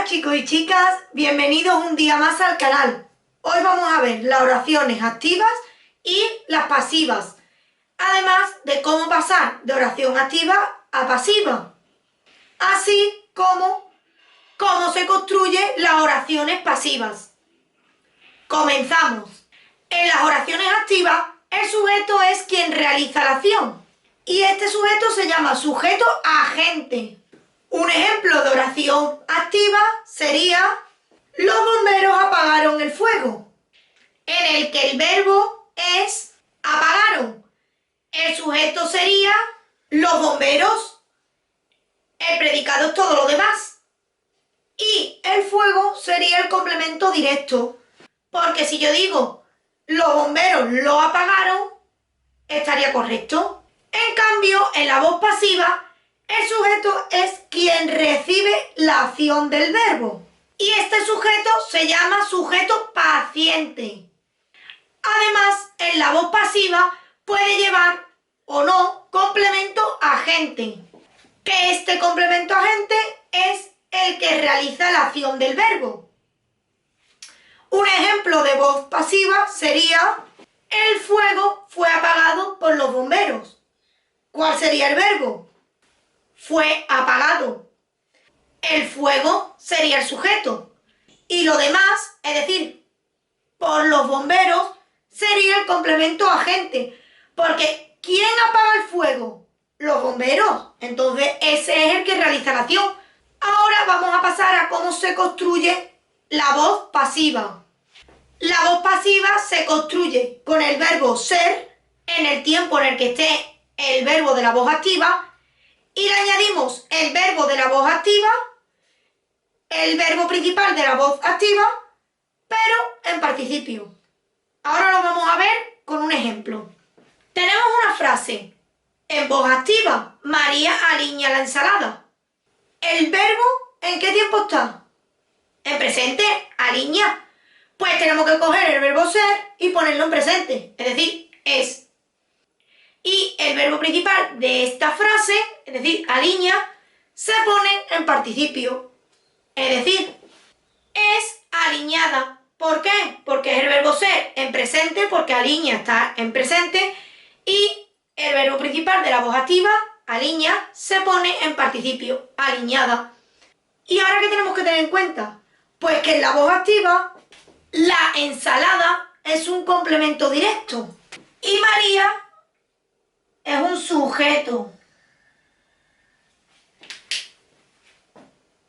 chicos y chicas, bienvenidos un día más al canal. Hoy vamos a ver las oraciones activas y las pasivas, además de cómo pasar de oración activa a pasiva, así como cómo se construyen las oraciones pasivas. Comenzamos. En las oraciones activas, el sujeto es quien realiza la acción y este sujeto se llama sujeto agente. Un ejemplo de oración activa sería: los bomberos apagaron el fuego, en el que el verbo es apagaron. El sujeto sería los bomberos, el predicado es todo lo demás. Y el fuego sería el complemento directo, porque si yo digo los bomberos lo apagaron, estaría correcto. En cambio, en la voz pasiva, el sujeto es quien recibe la acción del verbo. Y este sujeto se llama sujeto paciente. Además, en la voz pasiva puede llevar o no complemento agente, que este complemento agente es el que realiza la acción del verbo. Un ejemplo de voz pasiva sería: el fuego fue apagado por los bomberos. ¿Cuál sería el verbo? Fue apagado. El fuego sería el sujeto. Y lo demás, es decir, por los bomberos, sería el complemento agente. Porque ¿quién apaga el fuego? Los bomberos. Entonces ese es el que realiza la acción. Ahora vamos a pasar a cómo se construye la voz pasiva. La voz pasiva se construye con el verbo ser en el tiempo en el que esté el verbo de la voz activa, y le añadimos el verbo de la voz activa, el verbo principal de la voz activa, pero en participio. Ahora lo vamos a ver con un ejemplo. Tenemos una frase: en voz activa, María aliña la ensalada. ¿El verbo en qué tiempo está? En presente, aliña. Pues tenemos que coger el verbo ser y ponerlo en presente, es decir, es. Y el verbo principal de esta frase, es decir, aliña, se pone en participio, es decir, es aliñada. ¿Por qué? Porque es el verbo ser en presente, porque aliña está en presente, y el verbo principal de la voz activa, aliña, se pone en participio, aliñada. ¿Y ahora qué tenemos que tener en cuenta? Pues que en la voz activa, la ensalada es un complemento directo y María es un sujeto.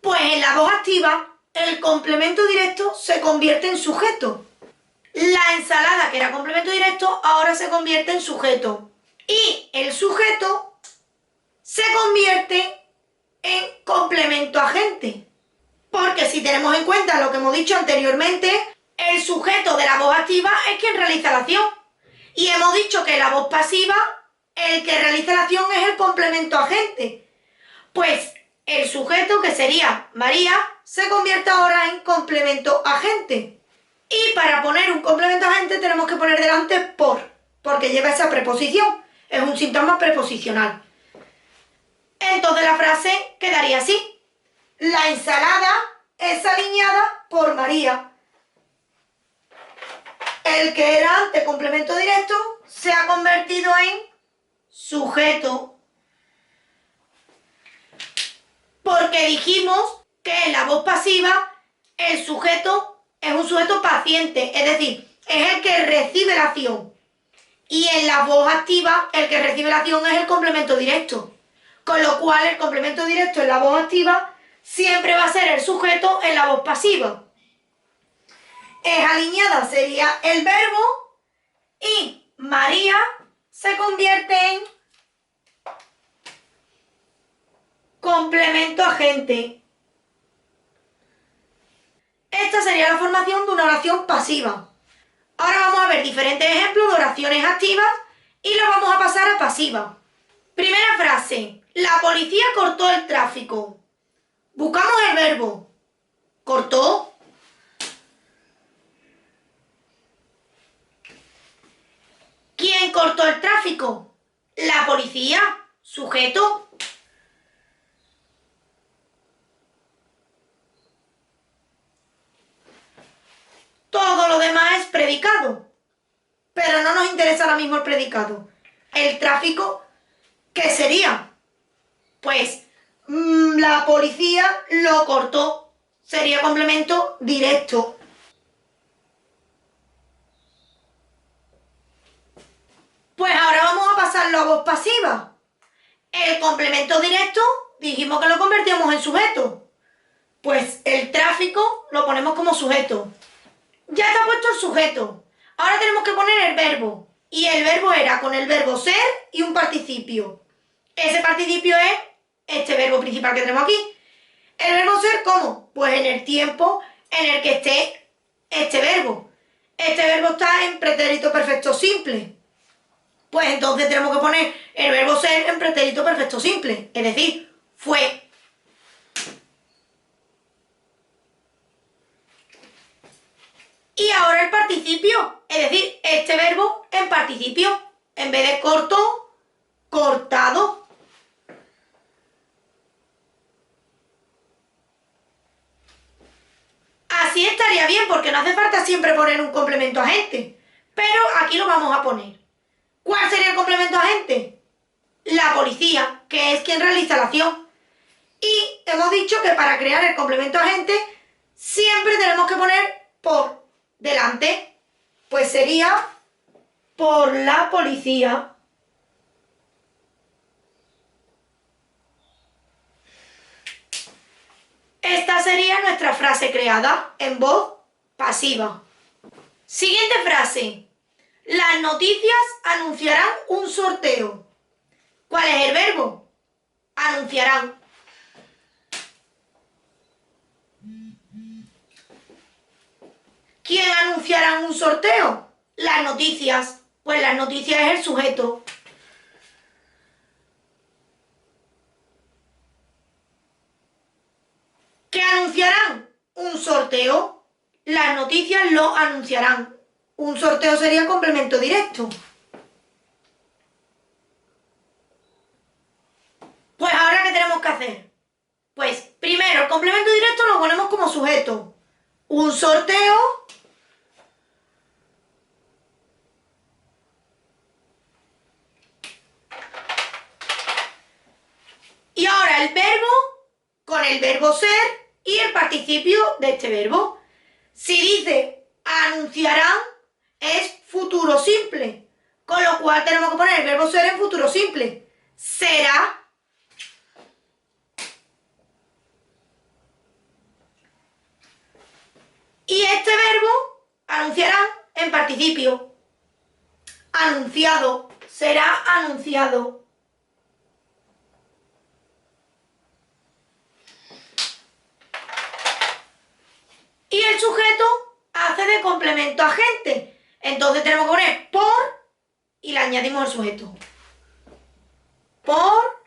Pues en la voz activa, el complemento directo se convierte en sujeto. La ensalada, que era complemento directo, ahora se convierte en sujeto. Y el sujeto se convierte en complemento agente. Porque si tenemos en cuenta lo que hemos dicho anteriormente, el sujeto de la voz activa es quien realiza la acción. Y hemos dicho que en la voz pasiva, el que realiza la acción es el complemento agente. Pues el sujeto, que sería María, se convierte ahora en complemento agente. Y para poner un complemento agente tenemos que poner delante por, porque lleva esa preposición. Es un síntoma preposicional. Entonces la frase quedaría así: la ensalada es aliñada por María. El que era antes complemento directo se ha convertido en sujeto. Porque dijimos que en la voz pasiva el sujeto es un sujeto paciente, es decir, es el que recibe la acción. Y en la voz activa el que recibe la acción es el complemento directo. Con lo cual el complemento directo en la voz activa siempre va a ser el sujeto en la voz pasiva. Es aliñada sería el verbo y María se convierte en complemento agente. Esta sería la formación de una oración pasiva. Ahora vamos a ver diferentes ejemplos de oraciones activas y lo vamos a pasar a pasiva. Primera frase: la policía cortó el tráfico. Buscamos el verbo. ¿Cortó? ¿Quién cortó el tráfico? La policía. Sujeto. predicado. Pero no nos interesa ahora mismo el predicado. El tráfico, ¿qué sería? Pues la policía lo cortó. Sería complemento directo. Pues ahora vamos a pasarlo a voz pasiva. El complemento directo dijimos que lo convertíamos en sujeto. Pues el tráfico lo ponemos como sujeto. Ya está puesto el sujeto. Ahora tenemos que poner el verbo. Y el verbo era con el verbo ser y un participio. Ese participio es este verbo principal que tenemos aquí. ¿El verbo ser cómo? Pues en el tiempo en el que esté este verbo. Este verbo está en pretérito perfecto simple. Pues entonces tenemos que poner el verbo ser en pretérito perfecto simple. Es decir, fue. Y ahora el participio, es decir, este verbo en participio. En vez de corto, cortado. Así estaría bien porque no hace falta siempre poner un complemento agente. Pero aquí lo vamos a poner. ¿Cuál sería el complemento agente? La policía, que es quien realiza la acción. Y hemos dicho que para crear el complemento agente siempre tenemos que poner por delante. Pues sería por la policía. Esta sería nuestra frase creada en voz pasiva. Siguiente frase. Las noticias anunciarán un sorteo. ¿Cuál es el verbo? Anunciarán. ¿Quién anunciará un sorteo? Las noticias. Pues las noticias es el sujeto. ¿Qué anunciarán? Un sorteo. Las noticias lo anunciarán. Un sorteo sería complemento directo. Pues ahora, ¿qué tenemos que hacer? Pues primero, el complemento directo lo ponemos como sujeto. Un sorteo. Y ahora el verbo con el verbo ser y el participio de este verbo. Si dice anunciarán, es futuro simple. Con lo cual tenemos que poner el verbo ser en futuro simple. Será. Y este verbo, anunciarán, en participio. Anunciado. Será anunciado. Y el sujeto hace de complemento agente. Entonces tenemos que poner por y le añadimos el sujeto. Por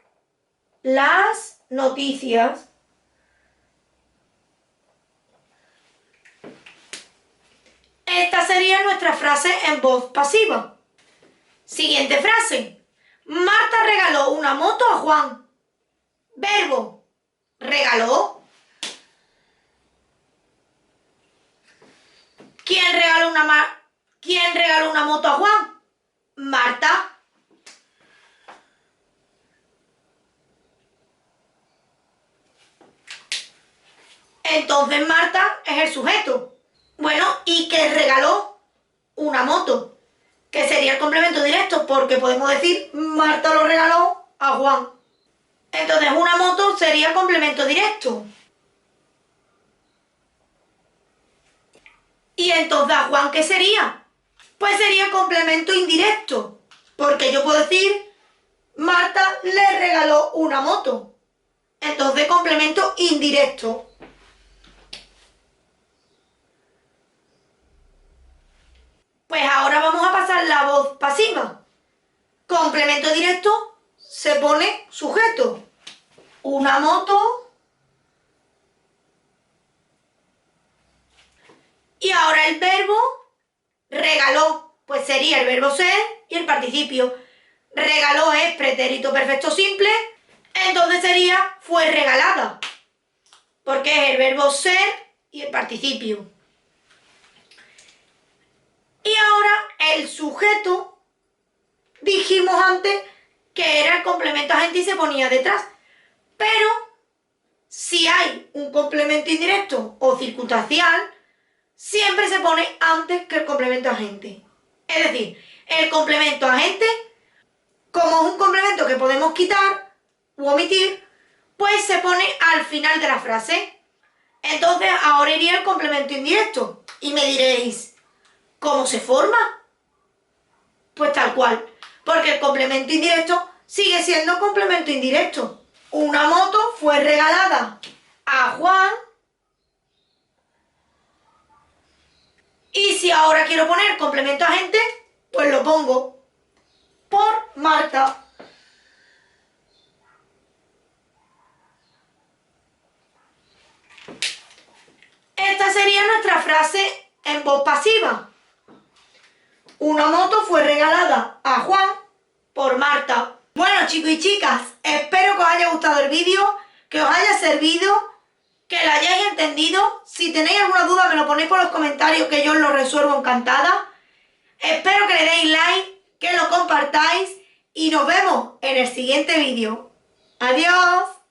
las noticias. Esta sería nuestra frase en voz pasiva. Siguiente frase. Marta regaló una moto a Juan. Verbo. Regaló. ¿Quién regaló una moto a Juan? Marta. Entonces Marta es el sujeto. Bueno, ¿y qué regaló? Una moto. Que sería el complemento directo porque podemos decir Marta lo regaló a Juan. Entonces una moto sería el complemento directo. ¿Y entonces a Juan qué sería? Pues sería complemento indirecto. Porque yo puedo decir Marta le regaló una moto. Entonces complemento indirecto. Pues ahora vamos a pasar la voz pasiva. Complemento directo se pone sujeto. Una moto. Y ahora el verbo regaló. Pues sería el verbo ser y el participio. Regaló es pretérito perfecto simple. Entonces sería fue regalada. Porque es el verbo ser y el participio. Y ahora el sujeto, dijimos antes que era el complemento agente y se ponía detrás. Pero si hay un complemento indirecto o circunstancial, siempre se pone antes que el complemento agente. Es decir, el complemento agente, como es un complemento que podemos quitar u omitir, pues se pone al final de la frase. Entonces ahora iría el complemento indirecto. Y me diréis, ¿cómo se forma? Pues tal cual, porque el complemento indirecto sigue siendo complemento indirecto. Una moto fue regalada a Juan. Y si ahora quiero poner complemento agente, pues lo pongo por Marta. Esta sería nuestra frase en voz pasiva. Una moto fue regalada a Juan por Marta. Bueno, chicos y chicas, espero que os haya gustado el vídeo, que os haya servido, que lo hayáis entendido. Si tenéis alguna duda me lo ponéis por los comentarios, que yo os lo resuelvo encantada. Espero que le deis like, que lo compartáis y nos vemos en el siguiente vídeo. ¡Adiós!